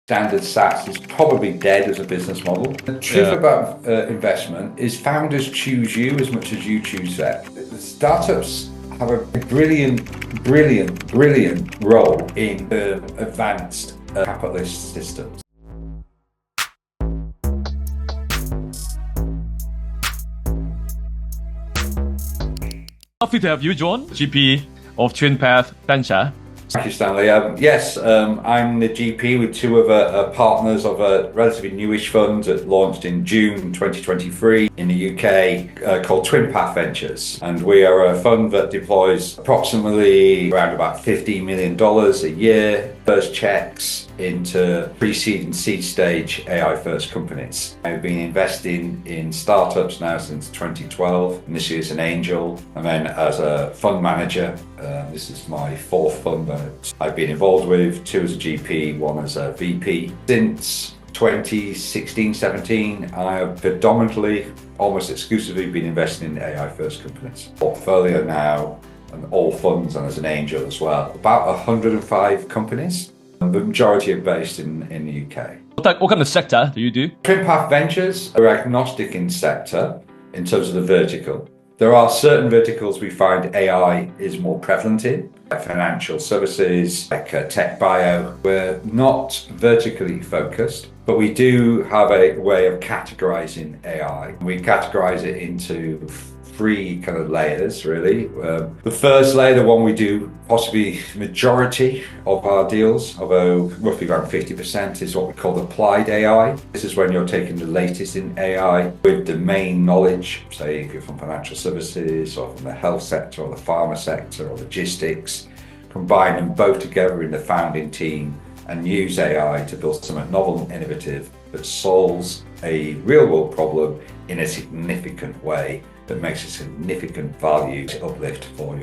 standard SaaS is probably dead as a business model. The truth about investment is founders choose you as much as you choose them. Startups have a brilliant role in advanced capitalist systems. Happy to have you, John, GP of TwinPath Venture. Thank you, Stanley. Yes, I'm the GP with two other partners of a relatively newish fund that launched in June 2023 in the UK called TwinPath Ventures. And we are a fund that deploys approximately around about $15 million a year, first checks into pre-seed and seed stage AI first companies. I've been investing in startups now since 2012, initially as an angel and then as a fund manager. This is my fourth fund that I've been involved with, two as a GP, one as a VP. Since 2016-17, I have predominantly, almost exclusively been investing in AI first companies. Portfolio now, and all funds and as an angel as well. About 105 companies. The majority are based in the UK. What kind of sector do you do? TwinPath Ventures are agnostic in sector in terms of the vertical. There are certain verticals we find AI is more prevalent in, like financial services, like tech bio. We're not vertically focused, but we do have a way of categorizing AI. We categorize it into three kind of layers, really. The first layer, the one we do possibly majority of our deals, although roughly around 50%, is what we call applied AI. This is when you're taking the latest in AI with domain knowledge, say if you're from financial services or from the health sector or the pharma sector or logistics, combine them both together in the founding team and use AI to build something novel and innovative that solves a real world problem in a significant way that makes a significant value uplift for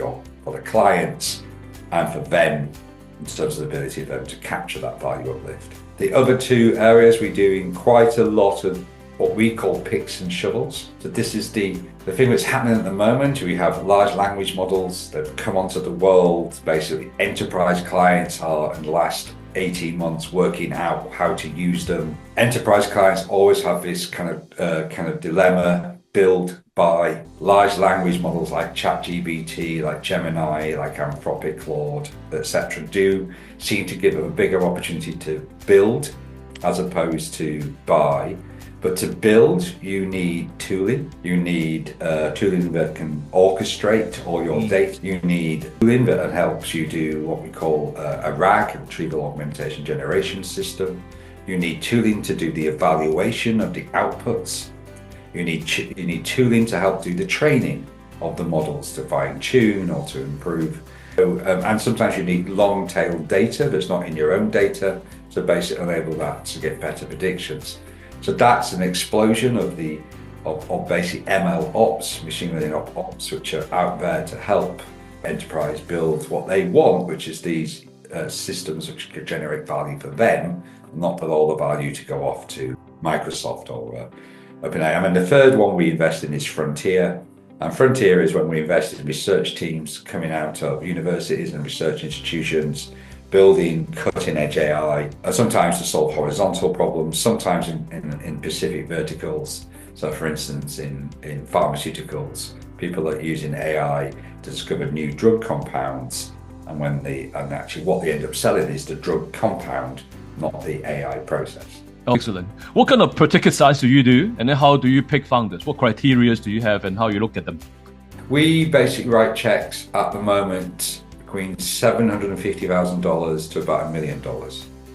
the clients and for them in terms of the ability of them to capture that value uplift. The other two areas we're doing quite a lot of what we call picks and shovels. So this is the thing that's happening at the moment. We have large language models that have come onto the world. Basically, enterprise clients are in the last 18 months working out how to use them. Enterprise clients always have this kind of dilemma. Build by large language models like ChatGPT, like Gemini, like Anthropic, Claude, etc. do seem to give them a bigger opportunity to build as opposed to buy. But to build, you need tooling. You need tooling that can orchestrate all your data. You need tooling that helps you do what we call a RAG, a retrieval augmentation generation system. You need tooling to do the evaluation of the outputs. You need tooling to help do the training of the models to fine tune or to improve. And sometimes you need long tail data that's not in your own data to basically enable that to get better predictions. So that's an explosion of basic ML ops, machine learning ops, which are out there to help enterprise build what they want, which is these systems which can generate value for them, not for all the value to go off to Microsoft or OpenAI. And the third one we invest in is Frontier. And Frontier is when we invest in research teams coming out of universities and research institutions, building cutting edge AI, sometimes to solve horizontal problems, sometimes in specific verticals. So for instance, in pharmaceuticals, people are using AI to discover new drug compounds. And actually what they end up selling is the drug compound, not the AI process. Excellent. What kind of ticket size do you do? And then how do you pick founders? What criteria do you have and how you look at them? We basically write checks at the moment between $750,000 to about $1 million.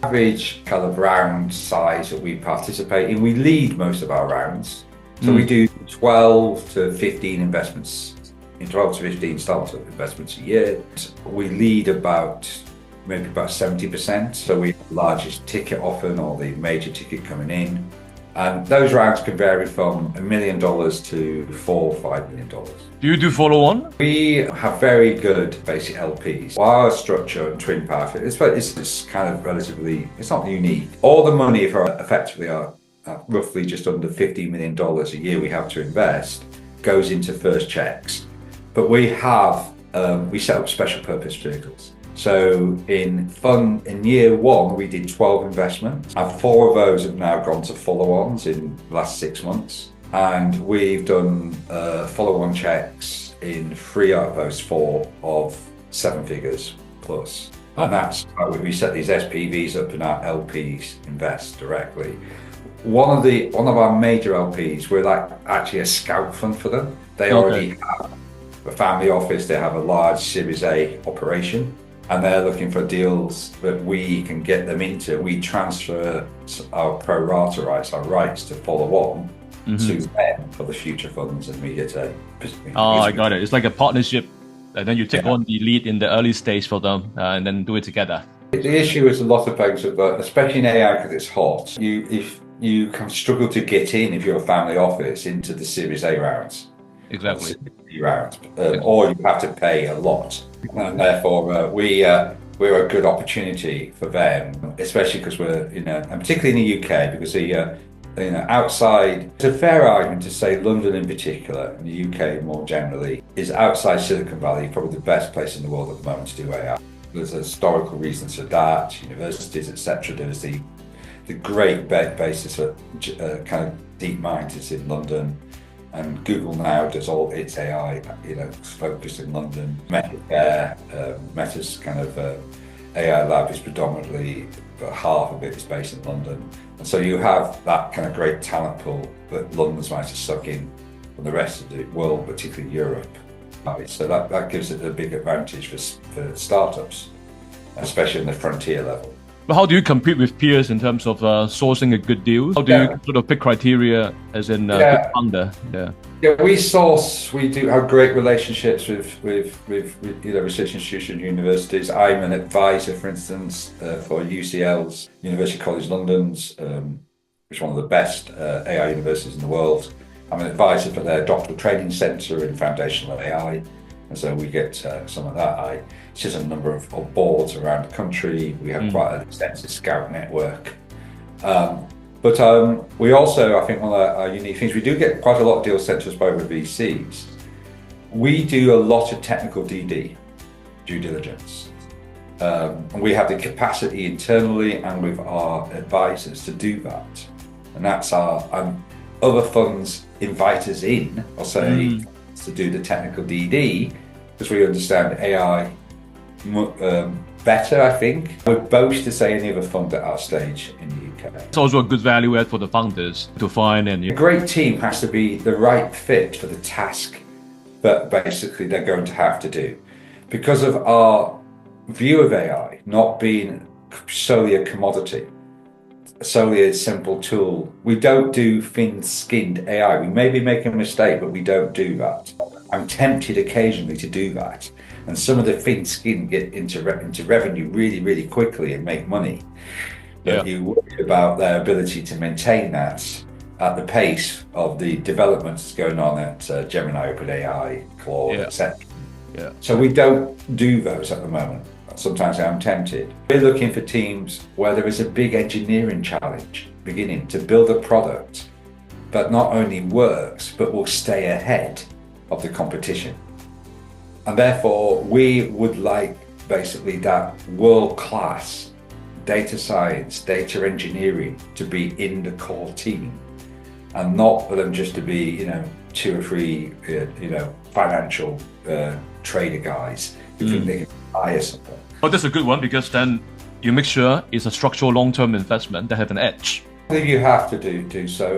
Average kind of round size that we participate in, we lead most of our rounds. So we do 12 to 15 investments, 12 to 15 startup investments a year. We lead maybe about 70%. So we have the largest ticket often or the major ticket coming in. And those rounds can vary from $1 million to $4 or $5 million. Do you do follow-on? We have very good basic LPs. Our structure in TwinPath, it's kind of relatively, it's not unique. All the money effectively are roughly just under $50 million a year we have to invest goes into first checks. But we set up special purpose vehicles. So in year one, we did 12 investments, and 4 of those have now gone to follow-ons in the last 6 months. And we've done follow-on checks in 3 out of those 4 of 7 figures plus. And that's how we set these SPVs up and our LPs invest directly. One of our major LPs, we're like actually a scout fund for them. They already have a family office, they have a large Series A operation, and they're looking for deals that we can get them into. We transfer our pro rata rights, our rights to follow on to them for the future funds, and we get a. I got it. It's like a partnership, and then you take on the lead in the early stage for them, and then do it together. The issue is a lot of folks, especially in AI because it's hot, if you can struggle to get in if you're a family office into the Series A rounds. Exactly. Rounds, or you have to pay a lot, and therefore we're a good opportunity for them, especially because we're and particularly in the UK, because outside, it's a fair argument to say London in particular, and the UK more generally, is outside Silicon Valley probably the best place in the world at the moment to do AI. There's historical reasons for that, universities, etc. There's the great basis for kind of deep minds is in London. And Google now does all its AI, focused in London. Meta's kind of AI lab is predominantly, about half of it is based in London. And so you have that kind of great talent pool that London's managed to suck in from the rest of the world, particularly Europe. So that gives it a big advantage for startups, especially in the frontier level. But how do you compete with peers in terms of sourcing a good deal? How do you sort of pick criteria as in good founder? We do have great relationships with research institutions, universities. I'm an advisor, for instance, for UCL's, University College London's, which is one of the best AI universities in the world. I'm an advisor for their doctoral training centre in foundational AI. And so we get some of that. I sit on a number of boards around the country. We have quite an extensive scout network. But we also, I think one of our unique things, we do get quite a lot of deals sent to us by the VCs. We do a lot of technical DD, due diligence. And we have the capacity internally and with our advisors to do that. And that's our, other funds invite us in, I'll say, to do the technical DD, because we understand AI better, I think. We're both to say any other fund at our stage in the UK. It's also a good value add for the founders to find. And a great team has to be the right fit for the task that basically they're going to have to do. Because of our view of AI not being solely a commodity, solely a simple tool. We don't do thin-skinned AI. We may be making a mistake, but we don't do that. I'm tempted occasionally to do that. And some of the thin-skinned get into revenue really, really quickly and make money. But you worry about their ability to maintain that at the pace of the developments going on at Gemini, OpenAI, Claude, etc. So we don't do those at the moment. Sometimes I'm tempted. We're looking for teams where there is a big engineering challenge beginning to build a product that not only works, but will stay ahead of the competition. And therefore, we would like basically that world-class data science, data engineering to be in the core team, and not for them just to be, 2 or 3, financial trader guys who think they can hire something. Oh, that's a good one, because then you make sure it's a structural long-term investment that have an edge. I think you have to do so.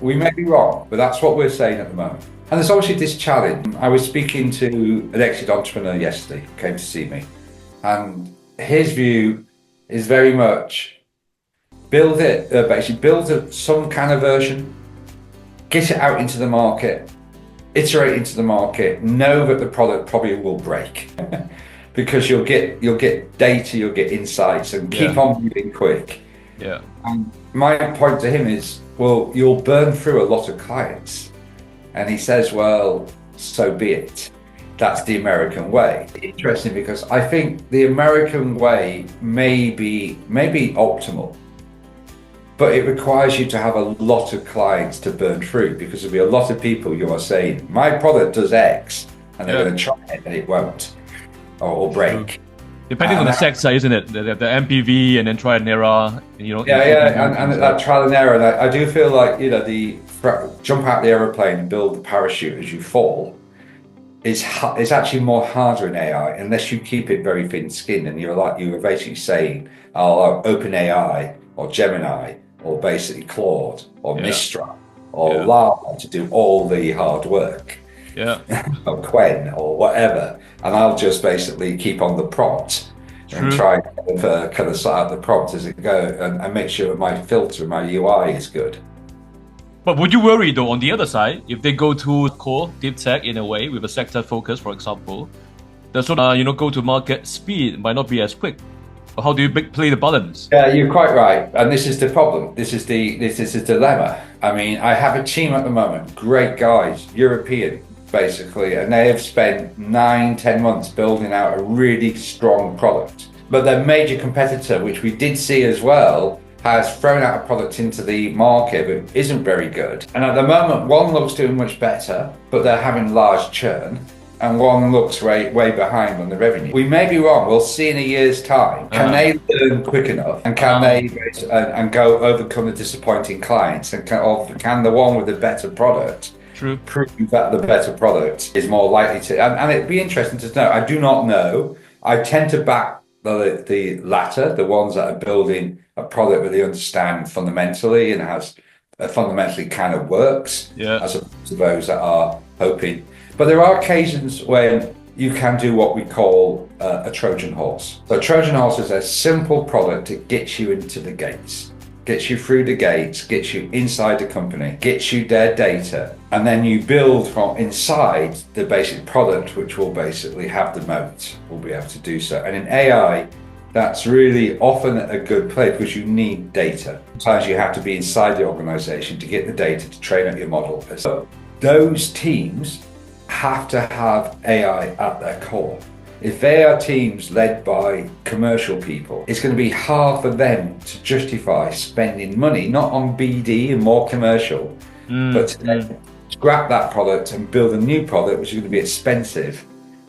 We may be wrong, but that's what we're saying at the moment. And there's obviously this challenge. I was speaking to an exit entrepreneur yesterday, who came to see me, and his view is very much build some kind of version, get it out into the market, iterate into the market, know that the product probably will break. Because you'll get data, you'll get insights, and keep on moving quick. And my point to him is, well, you'll burn through a lot of clients. And he says, well, so be it. That's the American way. Interesting, because I think the American way may be optimal, but it requires you to have a lot of clients to burn through, because there'll be a lot of people who are saying, my product does X, and they're going to try it and it won't. Or break. Depending on the sector, isn't it? The MPV and then trial and error. And that trial and error. And I do feel like, the jump out the aeroplane and build the parachute as you fall is actually more harder in AI unless you keep it very thin-skinned. And you were basically saying, open AI or Gemini or basically Claude or Mistral or Llama to do all the hard work. Or Quen or whatever, and I'll just basically keep on the prompt and try kind of sort out the prompt as it goes and make sure that my filter, my UI is good. But would you worry though, on the other side, if they go to core deep tech in a way with a sector focus, for example, the sort of go to market speed might not be as quick? Or how do you play the balance? Yeah, you're quite right, and this is the problem. This is the dilemma. I mean, I have a team at the moment, great guys, European. Basically, and they have spent 9-10 months building out a really strong product. But their major competitor, which we did see as well, has thrown out a product into the market but isn't very good. And at the moment, one looks doing much better, but they're having large churn, and one looks way behind on the revenue. We may be wrong. We'll see in a year's time. Can they learn quick enough, and can they go overcome the disappointing clients, and can the one with the better product prove that the better product is more likely to, and it'd be interesting to know. I do not know. I tend to back the latter, the ones that are building a product that they understand fundamentally and has fundamentally kind of works, as opposed to those that are hoping. But there are occasions when you can do what we call a Trojan horse. So a Trojan horse is a simple product that gets you into the gates. Gets you through the gates, gets you inside the company, gets you their data, and then you build from inside the basic product, which will basically have the moat, will be able to do so. And in AI, that's really often a good place because you need data. Sometimes you have to be inside the organization to get the data to train up your model. So those teams have to have AI at their core. If they are teams led by commercial people, it's going to be hard for them to justify spending money, not on BD and more commercial, but to scrap that product and build a new product, which is going to be expensive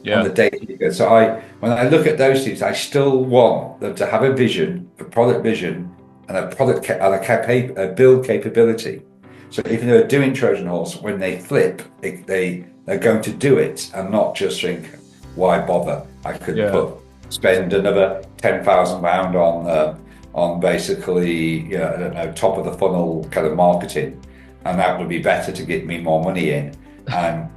on the data. So when I look at those teams, I still want them to have a vision, a product vision, and a build capability. So if they're doing Trojan horse, when they flip, they're going to do it and not just think, why bother? I could spend another £10,000 on basically, I don't know, top of the funnel kind of marketing, and that would be better to get me more money in. And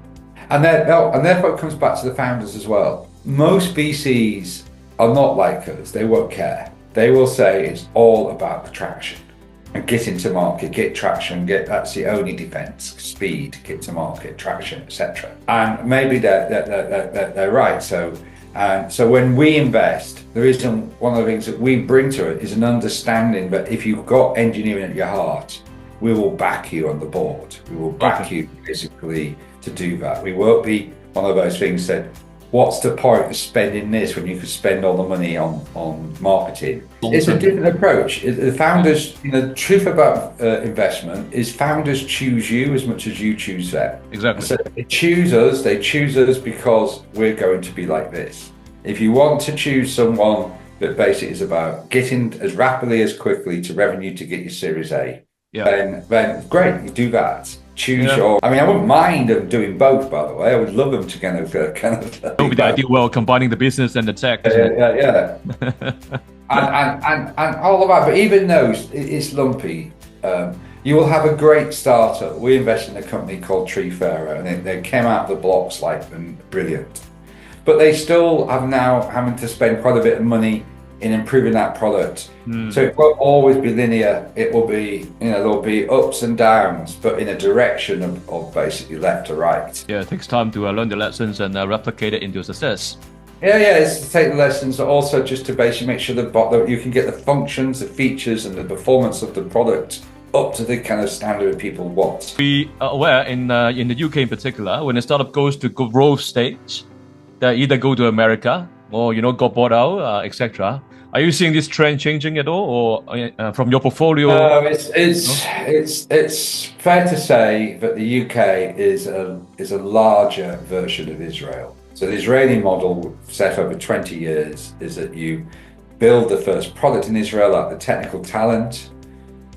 therefore it comes back to the founders as well. Most VCs are not like us. They won't care. They will say it's all about the traction and get into market, get traction, that's the only defense, speed, get to market, traction, etc. And maybe they're right. So when we invest, one of the things that we bring to it is an understanding that if you've got engineering at your heart, we will back you on the board. We will back you basically to do that. We won't be one of those things that, what's the point of spending this when you could spend all the money on marketing? It's a different approach. The founders, the truth about investment is founders choose you as much as you choose them. Exactly. So they choose us because we're going to be like this. If you want to choose someone that basically is about getting as rapidly as quickly to revenue to get your Series A, then great, you do that. Choose your. I mean, I wouldn't mind them doing both. By the way, I would love them to kind of. That would be the ideal world, combining the business and the tech. and all of that. But even those, it's lumpy. You will have a great startup. We invested in a company called Treefarer, and they came out of the blocks like brilliant. But they still have now having to spend quite a bit of money in improving that product. So it won't always be linear. It will be, there'll be ups and downs, but in a direction of basically left to right. Yeah, it takes time to learn the lessons and replicate it into success. It's to take the lessons, but also just to basically make sure that you can get the functions, the features, and the performance of the product up to the kind of standard that people want. We are aware in the UK in particular, when a startup goes to growth stage, they either go to America or got bought out, etc. Are you seeing this trend changing at all, or from your portfolio? It's fair to say that the UK is a larger version of Israel. So the Israeli model, set over 20 years, is that you build the first product in Israel at the technical talent,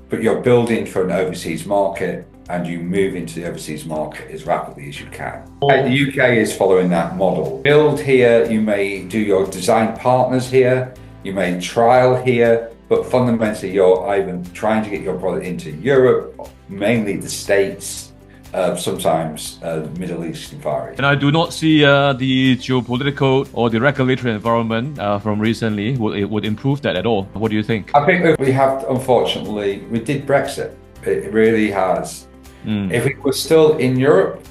but you're building for an overseas market, and you move into the overseas market as rapidly as you can. The UK is following that model. Build here, you may do your design partners here, you may trial here, but fundamentally you're either trying to get your product into Europe, mainly the States, sometimes the Middle East and Far East. And I do not see the geopolitical or the regulatory environment from recently would improve that at all. What do you think? I think we have, unfortunately, we did Brexit. It really has. If we were still in Europe,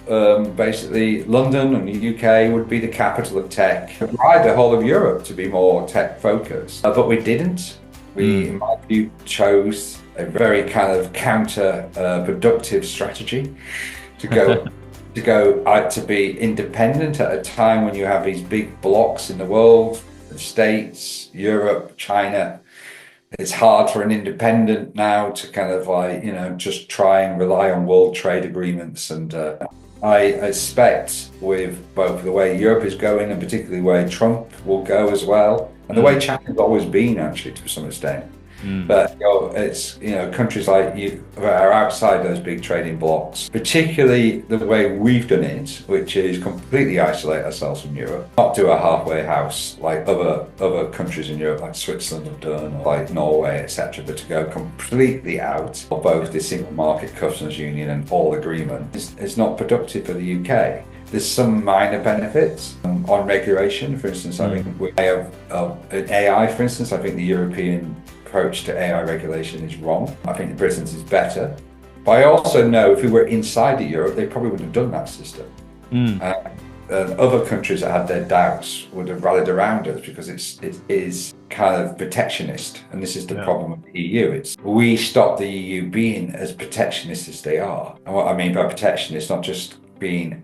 basically London and the UK would be the capital of tech. I'd ride the whole of Europe to be more tech focused, but we didn't. We, in my view, chose a very kind of counter-productive strategy to go to be independent at a time when you have these big blocks in the world, the States, Europe, China. It's hard for an independent now to kind of like, just try and rely on world trade agreements. And I expect with both the way Europe is going and particularly where Trump will go as well, and the way China's always been actually to some extent. But it's countries like you are outside those big trading blocks, particularly the way we've done it, which is completely isolate ourselves from Europe, not do a halfway house like other countries in Europe like Switzerland have done, or like Norway, etc., but to go completely out of both the single market customs union and all agreement is not productive for the UK. There's some minor benefits on regulation. For instance, I think we have an AI, for instance, I think the European approach to AI regulation is wrong. I think Britain's is better. But I also know if we were inside of Europe, they probably wouldn't have done that system. Other countries that had their doubts would have rallied around us because it is kind of protectionist. And this is the problem with the EU. We stop the EU being as protectionist as they are. And what I mean by protectionist, not just being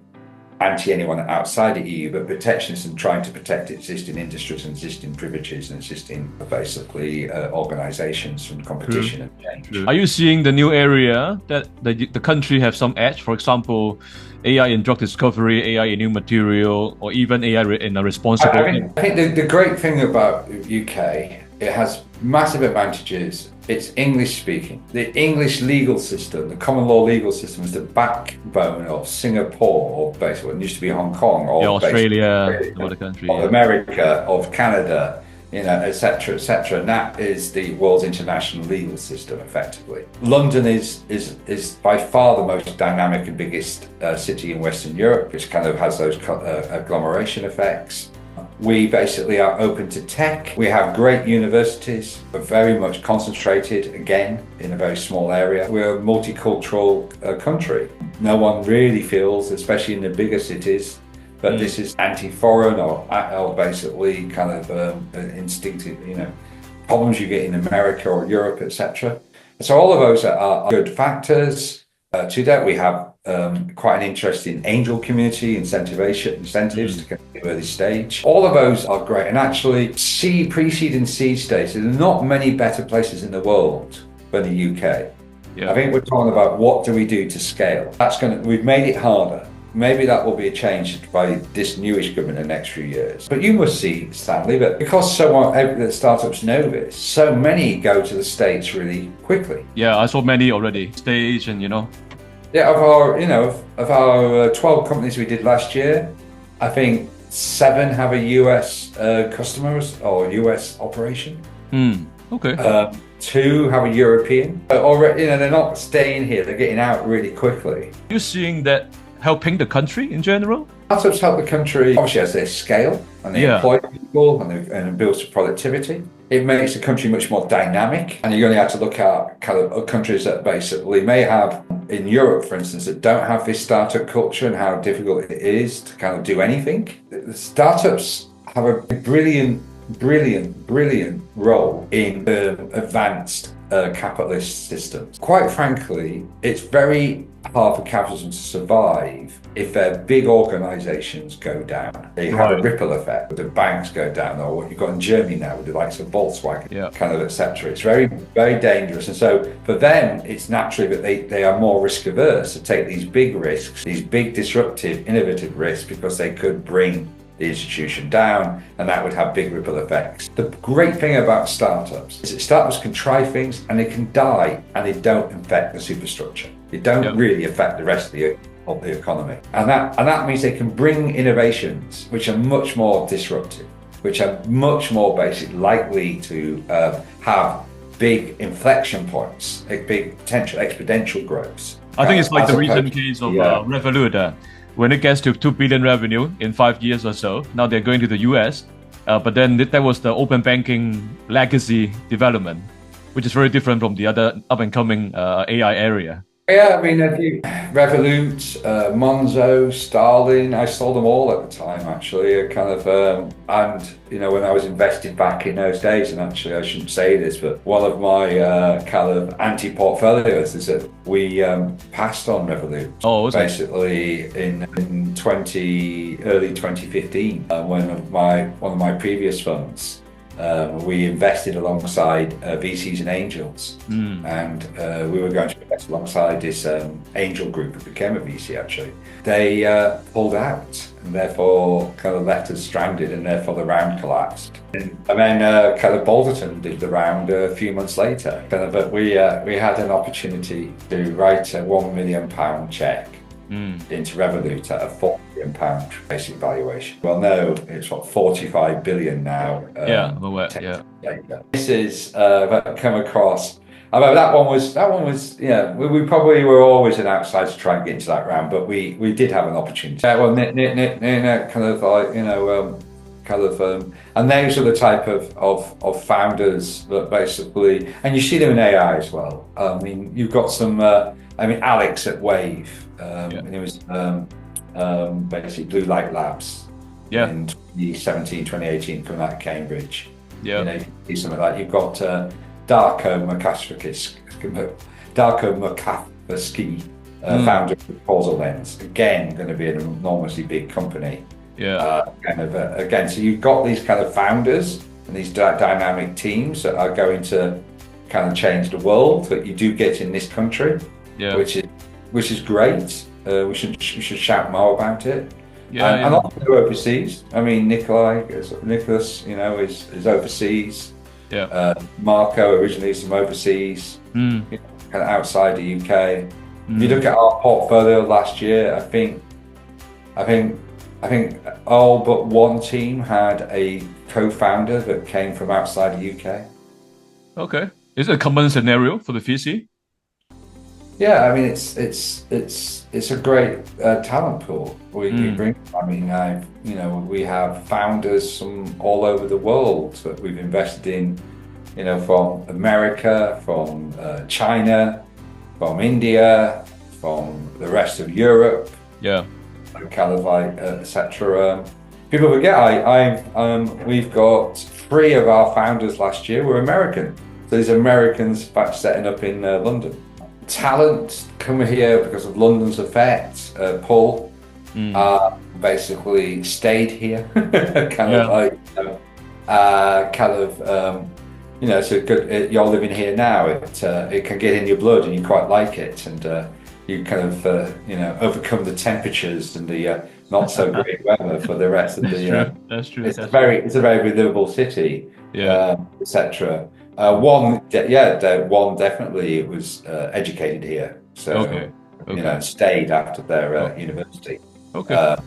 anti anyone outside the EU, but protectionist and trying to protect existing industries and existing privileges and existing basically organizations from competition and change. Are you seeing the new area that the country have some edge? For example, AI in drug discovery, AI in new material, or even AI in a responsible... I think the great thing about UK, it has massive advantages. It's English speaking. The English legal system, the common law legal system, is the backbone of Singapore, or basically what used to be Hong Kong, or Australia, other country, of America, of Canada, etc., etc. And that is the world's international legal system, effectively. London is by far the most dynamic and biggest city in Western Europe, which kind of has those agglomeration effects. We basically are open to tech. We have great universities, but very much concentrated, again, in a very small area. We're a multicultural country. No one really feels, especially in the bigger cities, that this is anti-foreign or basically kind of instinctive, problems you get in America or Europe, etc. So all of those are good factors. To that, we have quite an interesting angel community, incentives to get to the early stage. All of those are great. And actually, pre-seed and seed stage, there are not many better places in the world than the UK. I think we're talking about what do we do to scale. We've made it harder. Maybe that will be changed by this newish government in the next few years. But you must see, Stanley, that because the startups know this, so many go to the States really quickly. Yeah, I saw many already. Stage and, Yeah, of our 12 companies we did last year, I think 7 have a US customers or US operation. Okay. 2 have a European. Already, they're not staying here; they're getting out really quickly. Are you seeing that helping the country in general? Startups help the country, obviously, as they scale and they employ people and it builds productivity. It makes the country much more dynamic, and you're going to have to look at kind of countries that basically may have, in Europe, for instance, that don't have this startup culture and how difficult it is to kind of do anything. The startups have a brilliant role in advanced capitalist systems. Quite frankly, it's very hard for capitalism to survive if their big organizations go down. They have a ripple effect with the banks go down, or what you've got in Germany now with the likes of Volkswagen, kind of etc. It's very, very dangerous. And so for them, it's naturally that they are more risk averse to take these big risks, these big disruptive, innovative risks, because they could bring the institution down, and that would have big ripple effects. The great thing about startups is that startups can try things and they can die, and they don't affect the superstructure. They don't really affect the rest of the economy, and that means they can bring innovations which are much more disruptive, which are much more basically likely to have big inflection points, big potential exponential growth. I think it's like the recent case of Revolut. When it gets to 2 billion revenue in 5 years or so, now they're going to the US, but then that was the open banking legacy development, which is very different from the other up-and-coming AI area. Yeah, I mean, Revolut, Monzo, Starling, I sold them all at the time, actually. And when I was invested back in those days, and actually I shouldn't say this, but one of my kind of anti-portfolios is that we passed on Revolut. Oh, basically in early 2015, one of my previous funds. We invested alongside VCs and angels, and we were going to invest alongside this angel group that became a VC. Actually, they pulled out, and therefore kind of left us stranded, and therefore the round collapsed. And then kind of Balderton did the round a few months later. But we had an opportunity to write a £1 million check into Revolut at a £4 million basic valuation. Well, no, it's 45 billion now. I'm aware. This is come across. I mean, that one was. We probably were always an outsider to try and get into that round, but we did have an opportunity. Well, kind of like and those are the type of founders that basically, and you see them in AI as well. I mean, you've got some. Alex at Wave. And it was basically Blue Light Labs in 2017, 2018 from that Cambridge. You see something like you've got Darko Makafsky, founder of Causal Lens, again going to be an enormously big company. Again, so you've got these kind of founders and these dynamic teams that are going to kind of change the world that you do get in this country. Which is great. We should shout more about it. And also overseas. I mean, Nicholas, is overseas. Marco originally is from overseas, kind of outside the UK. If you look at our portfolio last year, I think all but one team had a co-founder that came from outside the UK. Okay, is it a common scenario for the VC? Yeah, I mean it's a great talent pool we bring. I mean, we have founders from all over the world that we've invested in. From America, from China, from India, from the rest of Europe. Kind of like etc. People forget we've got 3 of our founders last year were American. So these Americans setting up in London. Talent come here because of London's effect. Paul basically stayed here, so good. You're living here now. It can get in your blood, and you quite like it, and you kind of overcome the temperatures and the not so great weather for the rest of the. That's true. It's a very livable city, etc. One definitely was educated here, so stayed after their university. That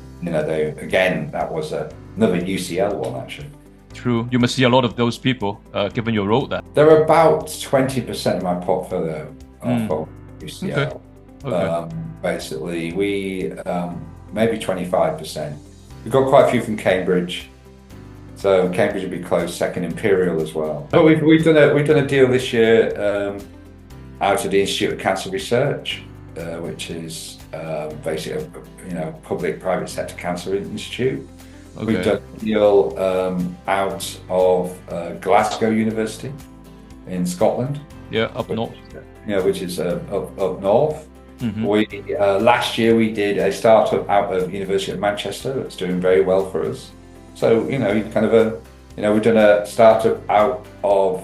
was another UCL one actually. True, you must see a lot of those people, given your role there. There are about 20% of my portfolio for UCL. Basically, we maybe 25%. We've got quite a few from Cambridge. So Cambridge would be close second, Imperial as well. But we've done a deal this year out of the Institute of Cancer Research, which is basically a public-private sector cancer institute. We've done a deal out of Glasgow University in Scotland. Up north. Which is up north. Last year we did a startup out of University of Manchester that's doing very well for us. So, we've done a startup out of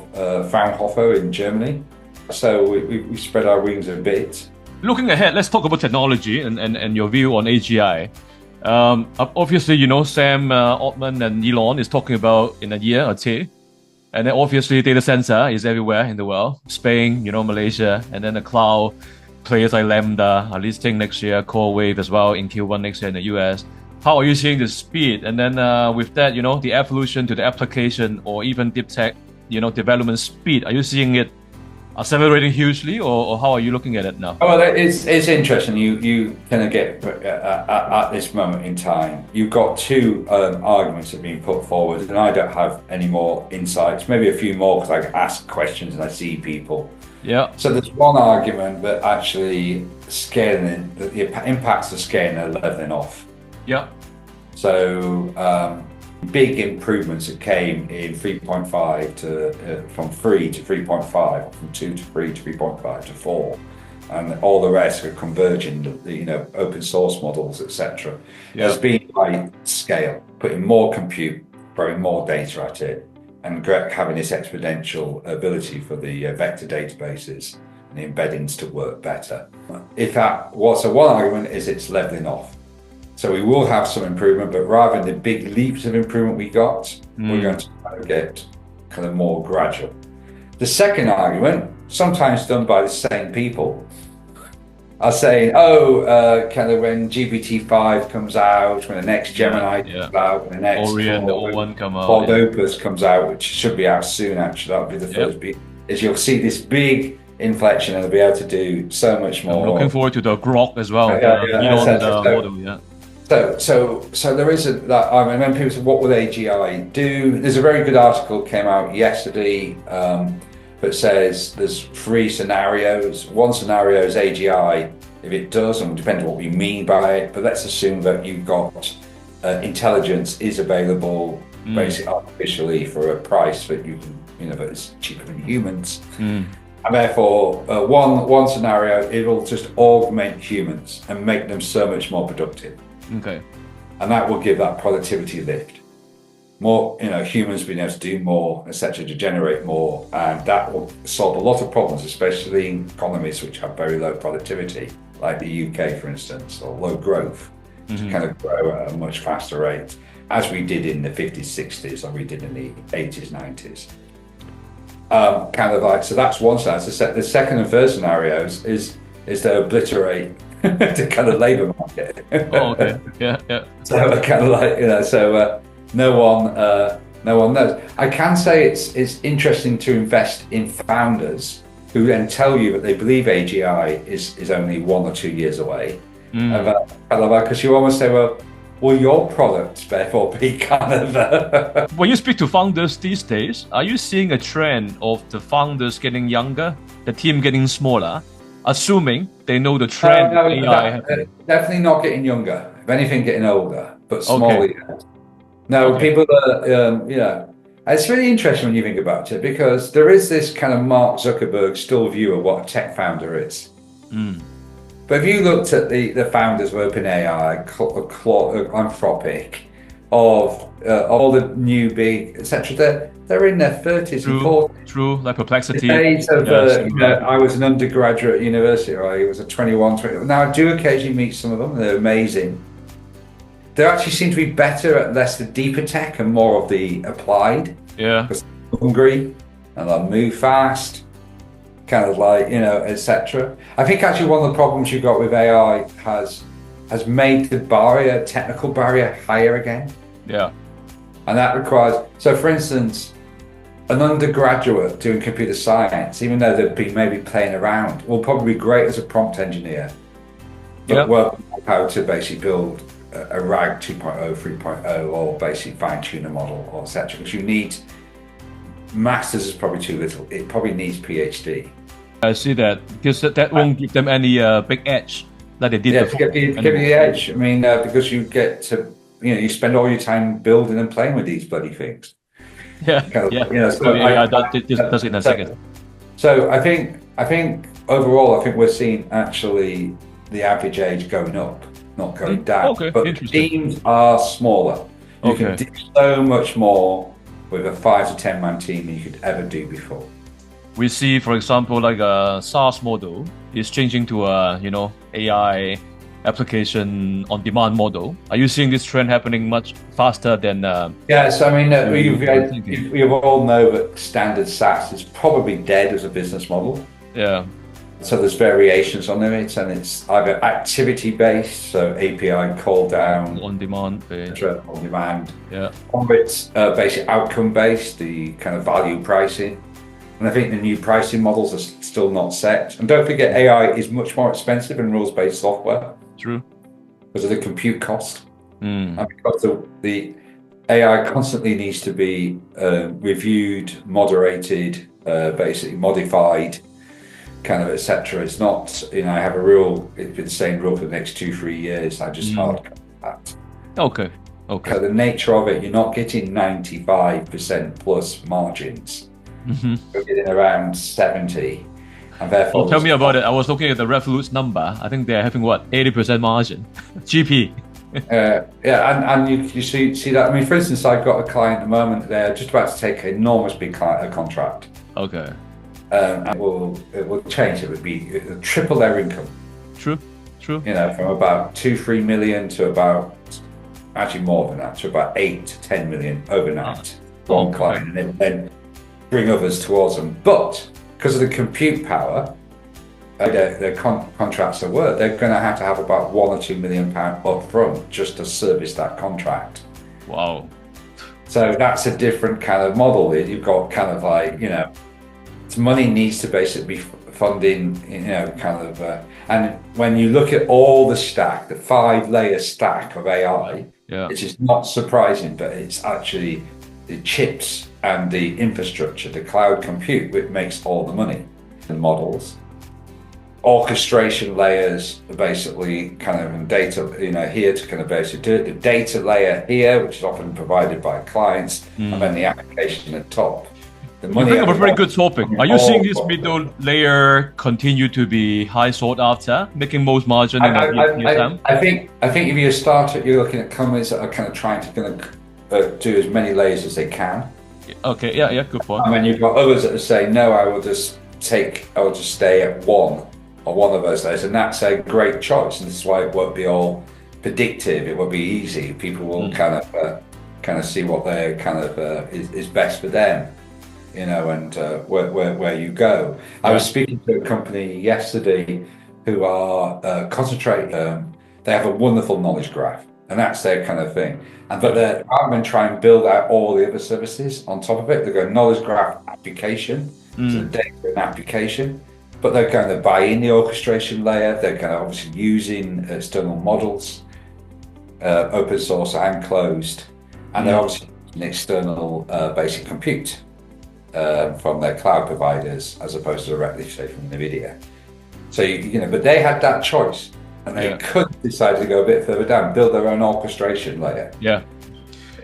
Fraunhofer in Germany. So we spread our wings a bit. Looking ahead, let's talk about technology and your view on AGI. Obviously, Sam Altman and Elon is talking about in a year or two. And then obviously data center is everywhere in the world. Spain, Malaysia, and then the cloud players like Lambda are listing next year, CoreWave as well in Q1 next year in the US. How are you seeing the speed? And then with that, the evolution to the application or even deep tech, development speed, are you seeing it accelerating hugely, or how are you looking at it now? Well, it's interesting. You kind of get at this moment in time, you've got two arguments that are being put forward, and I don't have any more insights. Maybe a few more because I ask questions and I see people. Yeah. So there's one argument that actually scaling, the impacts of scaling are leveling off. Yeah. So big improvements that came in 3.5 to from 3 to 3.5, from 2 to 3 to 3.5 to 4, and all the rest are converging. The open source models, etc. Yeah. Has been by scale, putting more compute, throwing more data at it, and having this exponential ability for the vector databases and the embeddings to work better. So one argument is it's leveling off. So we will have some improvement, but rather than the big leaps of improvement we got, we're going to kind of get kind of more gradual. The second argument, sometimes done by the same people, are saying, kind of when GPT-5 comes out, when the next Gemini comes out, when the next Orion, the O1 come out, Claude Opus comes out, which should be out soon actually, that'll be the first big, is you'll see this big inflection and they'll be able to do so much more. I'm looking forward to the Grok as well. Model. So there is that. I mean, when people say, what will AGI do? There's a very good article came out yesterday that says there's 3 scenarios. One scenario is AGI, if it does, and depends on what we mean by it, but let's assume that you've got intelligence is available basically artificially for a price that you can, that is cheaper than humans. And therefore, one scenario, it'll just augment humans and make them so much more productive. Okay. And that will give that productivity lift. More, humans being able to do more, etc., to generate more, and that will solve a lot of problems, especially in economies which have very low productivity, like the UK, for instance, or low growth, to kind of grow at a much faster rate, as we did in the 50s, 60s, or we did in the 80s, 90s. So that's one side. The second and third scenarios is to obliterate the kind of labour market. Oh, okay. Yeah. So kind of no one knows. I can say it's interesting to invest in founders who then tell you that they believe AGI is only 1 or 2 years away. Because you almost say, will your product therefore be kind of... When you speak to founders these days, are you seeing a trend of the founders getting younger, the team getting smaller, assuming they know the trend of AI? Definitely not getting younger. If anything, getting older, but smaller. Okay. No, people are, it's really interesting when you think about it, because there is this kind of Mark Zuckerberg still view of what a tech founder is. But if you looked at the founders of OpenAI, Anthropic, of all the new big, etc., they're in their 30s and 40s. True, like Perplexity. I was an undergraduate at university, I was a 21. Now I do occasionally meet some of them, they're amazing. They actually seem to be better at less the deeper tech and more of the applied. Yeah. Because they're hungry and they'll move fast, kind of like, etc. I think actually one of the problems you've got with AI has made the technical barrier higher again. Yeah. And that requires, so for instance, an undergraduate doing computer science, even though they've been maybe playing around, will probably be great as a prompt engineer, but work out how to basically build a RAG 2.0, 3.0, or basically fine-tune a model, or etc. Because you need, masters is probably too little. It probably needs PhD. I see that, because that won't give them any big edge like they did before. To give you the edge. I mean, because you get to, you spend all your time building and playing with these bloody things. Yeah, does it in a second. So I think overall, I think we're seeing actually the average age going up, not going down. Okay, but the teams are smaller. You can do so much more with a 5 to 10 man team than you could ever do before. We see, for example, like a SaaS model is changing to a AI application on demand model. Are you seeing this trend happening much faster than? Yes, I mean, thinking? we all know that standard SaaS is probably dead as a business model. Yeah. So there's variations on it, and it's either activity-based, so API call down, On demand based. on demand, Yeah. or it's basic outcome-based, the kind of value pricing. And I think the new pricing models are still not set. And don't forget, AI is much more expensive than rules-based software. True. Because of the compute cost. Mm. And because the AI constantly needs to be reviewed, moderated, basically modified, kind of, etc. It's not, I have a rule, it's been the same rule for the next 2-3 years. I just hard cut that. Okay. So the nature of it, you're not getting 95% plus margins. You're getting around 70. And therefore, well, tell me about it. I was looking at the Revolut's number. I think they're having what, 80% margin, GP. And you see that. I mean, for instance, I've got a client at the moment. They're just about to take an enormous big contract. Okay. And it will change. It'll triple their income. True. From about 2-3 million to about, actually more than that, to about 8 to 10 million overnight. One client, and then bring others towards them. But because of the compute power, their contracts are worth, they're going to have about £1 or £2 million up front just to service that contract. Wow. So that's a different kind of model. You've got kind of like, money needs to basically be funding, and when you look at all the stack, the 5-layer stack of AI, it is not surprising, but it's actually the chips and the infrastructure, the cloud compute, which makes all the money. The models, orchestration layers are basically kind of data, here to kind of basically do it. The data layer here, which is often provided by clients, and then the application at top. You bring up a very good topic. Are you seeing this middle layer continue to be high sought after, making most margin in the time? I think if you're a startup, you're looking at companies that are kind of trying to do as many layers as they can. Okay, yeah, good point. And then you've got others that are saying, no, I will just stay at one of those layers, and that's a great choice. And this is why it won't be all predictive. It will be easy. People will kind of see what they kind of is best for them. And where you go. I was speaking to a company yesterday who are concentrating. They have a wonderful knowledge graph, and that's their kind of thing. But they're rather than try and build out all the other services on top of it, they go knowledge graph application, so the data and application. But they're going to buy in the orchestration layer. They're kind of obviously using external models, open source and closed, and they're obviously using external basic compute. From their cloud providers as opposed to directly, say, from NVIDIA. So, but they had that choice, and they could decide to go a bit further down, build their own orchestration layer. Yeah.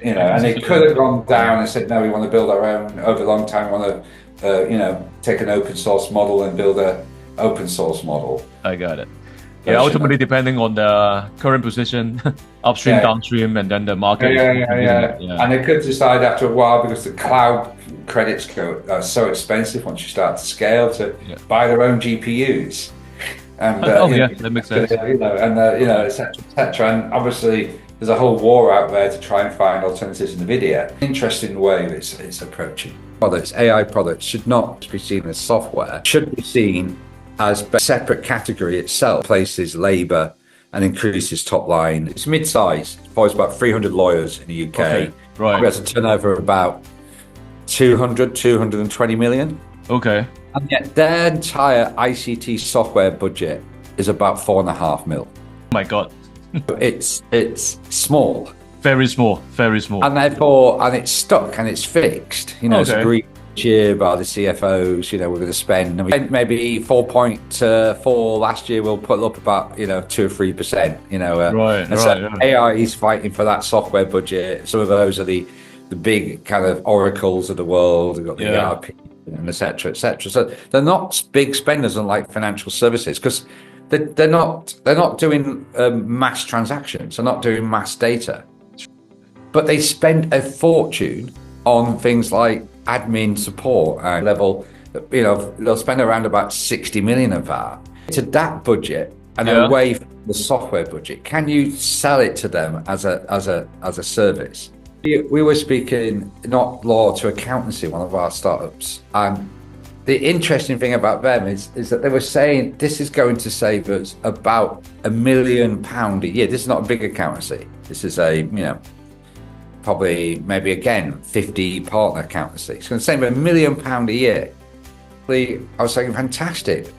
And they could have gone down and said, no, we want to build our own. Over a long time, we want to, take an open source model and build an open source model. I got it. Yeah, ultimately depending on the current position, upstream, downstream, and then the market. And they could decide after a while, because the cloud credits are so expensive once you start to scale, to buy their own GPUs. And that makes sense. Et cetera. And obviously, there's a whole war out there to try and find alternatives in NVIDIA. Interesting way it's approaching. Products, AI products should not be seen as software, should be seen as a separate category itself, places labor and increases top line. It's mid-sized, it's about 300 lawyers in the UK. Okay, right. We have a turnover of about 220 million. Okay. And yet their entire ICT software budget is about 4.5 mil. Oh my God. It's small. Very small. And therefore, and it's stuck and it's fixed. It's agreed year by the CFOs, we're going to spend maybe 4.4 last year. We'll put up about 2 or 3%. AI is fighting for that software budget. Some of those are the big kind of oracles of the world. We've got the ERP and et cetera. So they're not big spenders, unlike financial services, because they're not doing mass transactions. They're not doing mass data, but they spend a fortune on things like admin support level. They'll spend around about 60 million of that. To that budget, and away from the software budget? Can you sell it to them as a service? We were speaking not law to accountancy, one of our startups, and the interesting thing about them is that they were saying this is going to save us about £1 million a year. This is not a big accountancy. This is a, probably maybe again 50 partner accountancy. It's going to save £1 million a year. I was saying fantastic,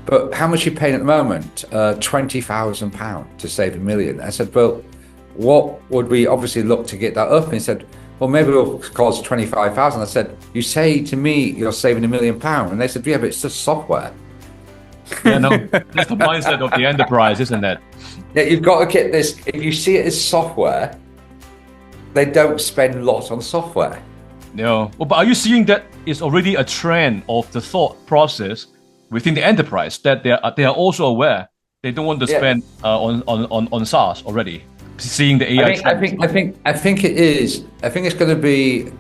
but how much are you paying at the moment? £20,000 to save £1 million. I said, well, what would we obviously look to get that up? And he said, well, maybe it'll cost 25,000. I said, you say to me you're saving £1 million, and they said, yeah, but it's just software. Yeah, no, that's the mindset of the enterprise, isn't it? Yeah, you've got to get this. If you see it as software, they don't spend a lot on software. No, well, but are you seeing that it's already a trend of the thought process within the enterprise that they are also aware they don't want to spend on SaaS already? Seeing the AI trend. I think it is. I think it's going to be.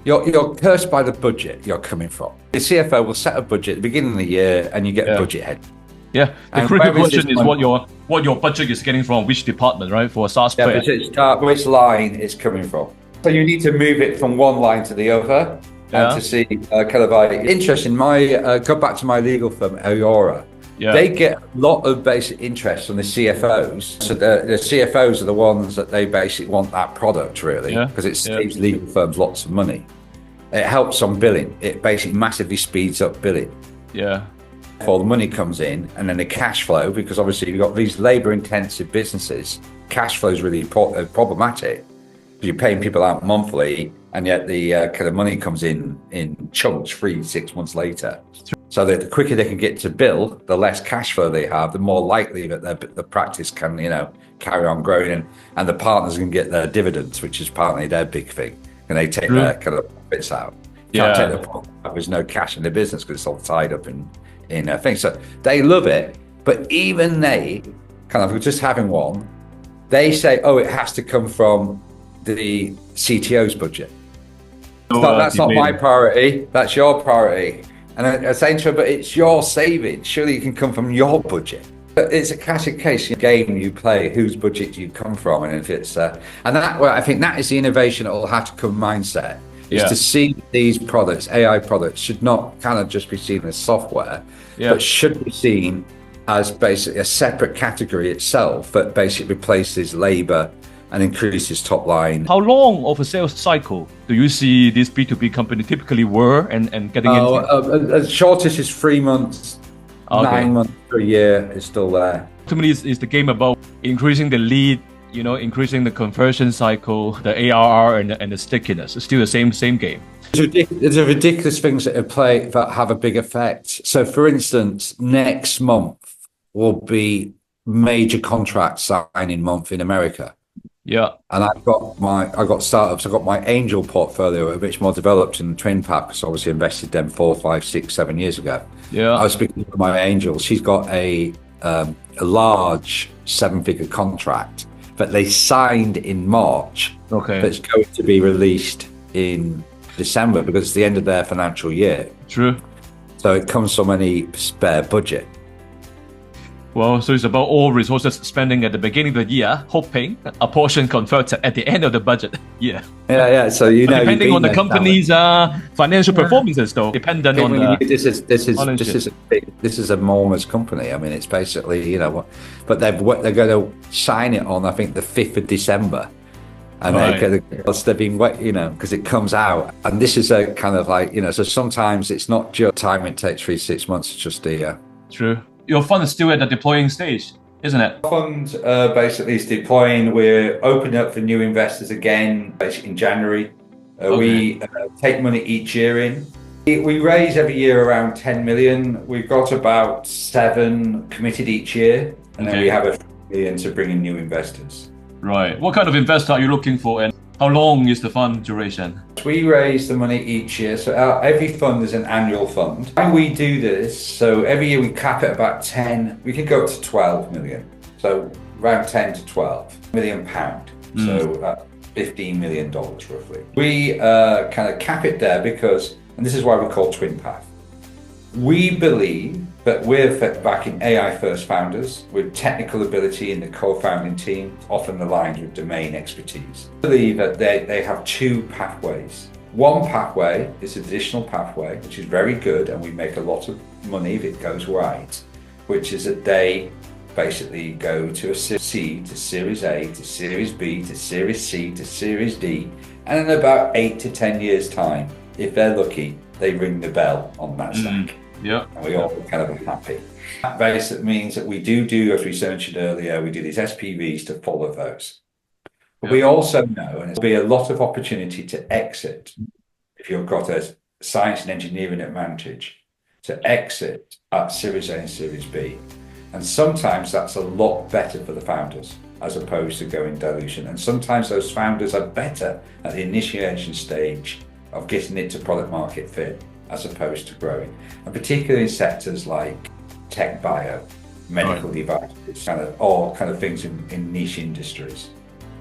You're cursed by the budget you're coming from. The CFO will set a budget at the beginning of the year, and you get a budget head. Yeah, the critical question is what your budget is getting from which department, right? For a SaaS player. Which line it's coming from. So you need to move it from one line to the other, and to see interesting. Go back to my legal firm, Aurora. Yeah. They get a lot of basic interest from the CFOs. So the CFOs are the ones that they basically want that product, really, because it saves legal firms lots of money. It helps on billing. It basically massively speeds up billing. Yeah. Before the money comes in, and then the cash flow, because obviously you've got these labor-intensive businesses, cash flow is really problematic. You're paying people out monthly, and yet the kind of money comes in chunks 3-6 months later. So that the quicker they can get to bill, the less cash flow they have, the more likely that the practice can, carry on growing, and the partners can get their dividends, which is partly their big thing, and they take their kind of profits out. Can't take the profit out. There's no cash in the business because it's all tied up in things. So they love it, but even they kind of just having one, they say, oh, it has to come from the CTO's budget. That's not my priority. That's your priority. And I say to her, but it's your savings. Surely it can come from your budget. But it's a classic case. Game you play, whose budget do you come from, and if it's I think that is the innovation that will have to come mindset. Is to see these products, AI products, should not kind of just be seen as software, but should be seen as basically a separate category itself that basically replaces labor and increases top line. How long of a sales cycle do you see this B2B company typically were and getting into? As shortest is 3 months, 9 months to a year is still there. Ultimately, is the game about increasing the lead, increasing the conversion cycle, the ARR and the stickiness. It's still the same game. There's ridiculous things that play that have a big effect. So for instance, next month will be major contract signing month in America. Yeah, and I've got startups. I've got my angel portfolio, a bit more developed in TwinPath, because obviously invested them 4, 5, 6, 7 years ago. Yeah, I was speaking to my angel. She's got a large 7-figure contract that they signed in March. Okay, that's going to be released in December because it's the end of their financial year. True. So it comes from any spare budget. Well, so it's about all resources spending at the beginning of the year, hoping a portion converted at the end of the budget year. Yeah. So depending on the company's financial performances, though, dependent on this is a enormous company. I mean, it's basically but they're going to sign it on, I think, the 5th of December, and they've been because it comes out, and this is a kind of like So sometimes it's not just time it takes 3-6 months. It's just the True. Your fund is still at the deploying stage, isn't it? Our fund basically is deploying. We're opening up for new investors again, basically in January. We take money each year in. We raise every year around 10 million. We've got about 7 committed each year, and then we have a million to bring in new investors. Right. What kind of investor are you looking for, and how long is the fund duration? We raise the money each year, so every fund is an annual fund. When we do this, so every year we cap it about 10, we can go up to 12 million. So around 10 to 12 million pound. So $15 million roughly. We kind of cap it there because, and this is why we call TwinPath. We believe But we're backing AI-first founders with technical ability in the co-founding team, often aligned with domain expertise. I believe that they have two pathways. One pathway is a traditional pathway, which is very good, and we make a lot of money if it goes right, which is that they basically go to a Series C, to Series A, to Series B, to Series C, to Series D, and in about 8 to 10 years' time, if they're lucky, they ring the bell on that stack. Yeah. And we all kind of are happy. That basically means that we do, as we mentioned earlier, we do these SPVs to follow those. But we also know, and there'll be a lot of opportunity to exit if you've got a science and engineering advantage, to exit at Series A and Series B. And sometimes that's a lot better for the founders as opposed to going dilution. And sometimes those founders are better at the initiation stage of getting it to product market fit as opposed to growing. And particularly in sectors like tech bio, medical devices, kind of things in niche industries.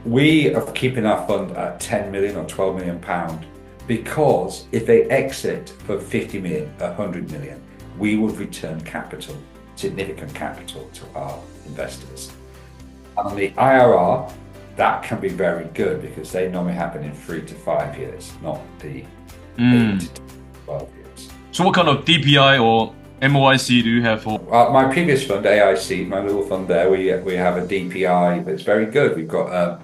We are keeping our fund at 10 million or 12 million pound because if they exit for 50 million, 100 million, we would return capital, significant capital to our investors. And on the IRR, that can be very good because they normally happen in 3 to 5 years, not the 8 to 12 years. So what kind of DPI or MOIC do you have for? My previous fund, AIC, my little fund there, we have a DPI that's very good. We've got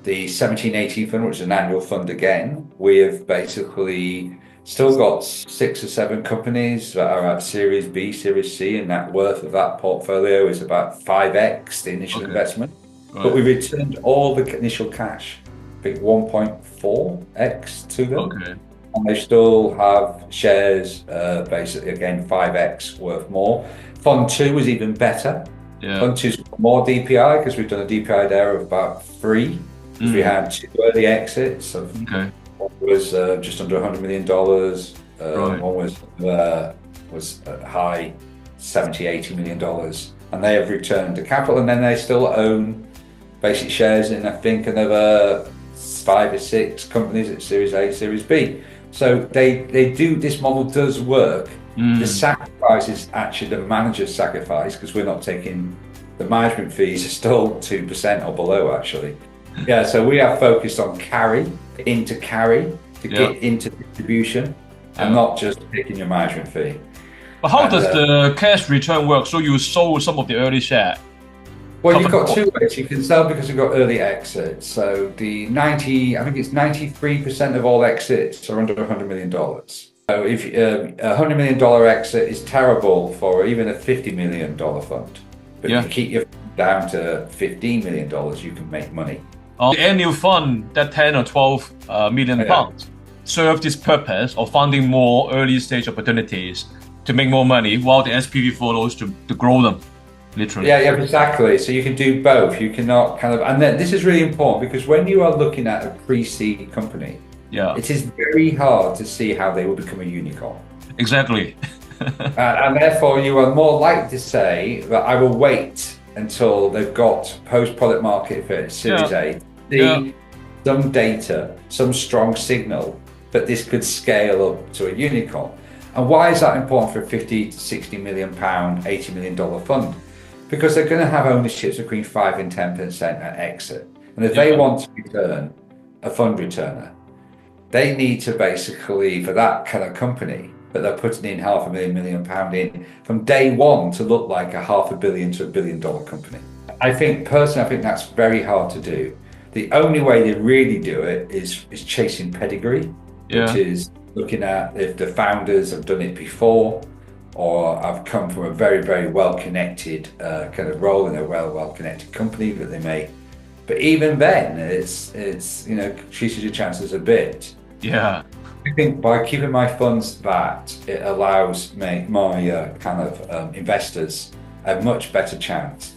the 1718 fund, which is an annual fund again. We have basically still got 6 or 7 companies that are at Series B, Series C, and that worth of that portfolio is about 5x the initial investment. Right. But we returned all the initial cash, I think 1.4x to them. Okay. And they still have shares, basically again 5x worth more. Fund 2 was even better. Yeah. Fund 2's more DPI because we've done a DPI there of about 3. We had 2 early exits of one was just under $100 million. Right. One was high $70-80 million, and they have returned to capital, and then they still own basic shares in I think another 5 or 6 companies at Series A, Series B. So they do, this model does work. The sacrifice is actually the manager's sacrifice because we're not taking, the management fees are still 2% or below actually. Yeah, so we are focused on carry to get into distribution and not just taking your management fee. But how does the cash return work? So you sold some of the early share? Well, you've got 2 ways. You can sell because you've got early exits. So I think it's 93% of all exits are under $100 million. So if a $100 million exit is terrible for even a $50 million fund, but if you keep your fund down to $15 million, you can make money. The annual fund, that 10 or 12 million pounds, serve this purpose of funding more early stage opportunities to make more money while the SPV follows to grow them, literally. Yeah, exactly. So you can do both. You cannot and then this is really important because when you are looking at a pre-seed company, it is very hard to see how they will become a unicorn. Exactly. And therefore you are more likely to say that I will wait until they've got post-product market fit, Series A, some data, some strong signal that this could scale up to a unicorn. And why is that important for a 50 to 60 million pound, $80 million fund? Because they're going to have ownerships between 5 and 10% at exit. And if they want to return a fund returner, they need to basically, for that kind of company, that they're putting in £500 million in from day one to look like a $500 million to $1 billion company. I think personally, that's very hard to do. The only way they really do it is chasing pedigree, which is looking at if the founders have done it before or have come from a very, very well-connected kind of role in a well-connected company that they may. But even then, it's increases your chances a bit. Yeah. I think by keeping my funds that, it allows my investors a much better chance.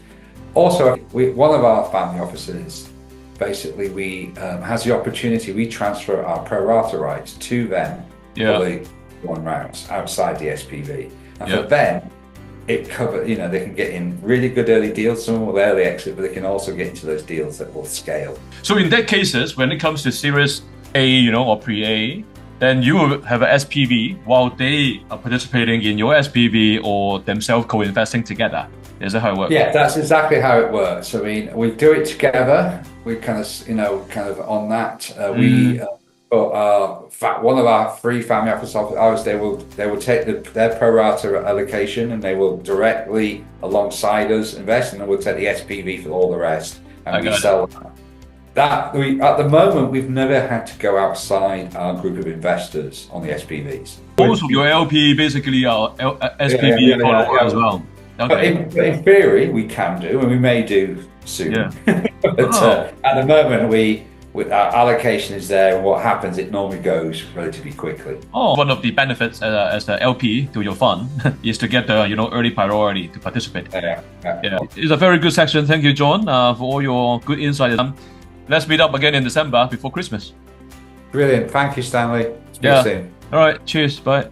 Also, one of our family offices, basically has the opportunity, we transfer our pro rata rights to them for the 1 rounds outside the SPV. And for them, it covers, they can get in really good early deals, some will early exit, but they can also get into those deals that will scale. So in that cases, when it comes to Series A, or pre-A, then you will have a SPV while they are participating in your SPV or themselves co-investing together. Is that how it works? Yeah, that's exactly how it works. I mean, we do it together. We kind of on that. One of our three family office hours, they will take their pro rata allocation and they will directly alongside us invest, and then we'll take the SPV for all the rest, and we sell that. At the moment, we've never had to go outside our group of investors on the SPVs. Most of your LP basically are SPV followers as well. Okay. But in theory, we can do, and we may do soon. Yeah. But at the moment, our allocation is there, and what happens, it normally goes relatively quickly. One of the benefits as the LP to your fund is to get the early priority to participate. Yeah. It's a very good section. Thank you, John, for all your good insights. Let's meet up again in December before Christmas. Brilliant. Thank you, Stanley. Speak soon. All right. Cheers. Bye.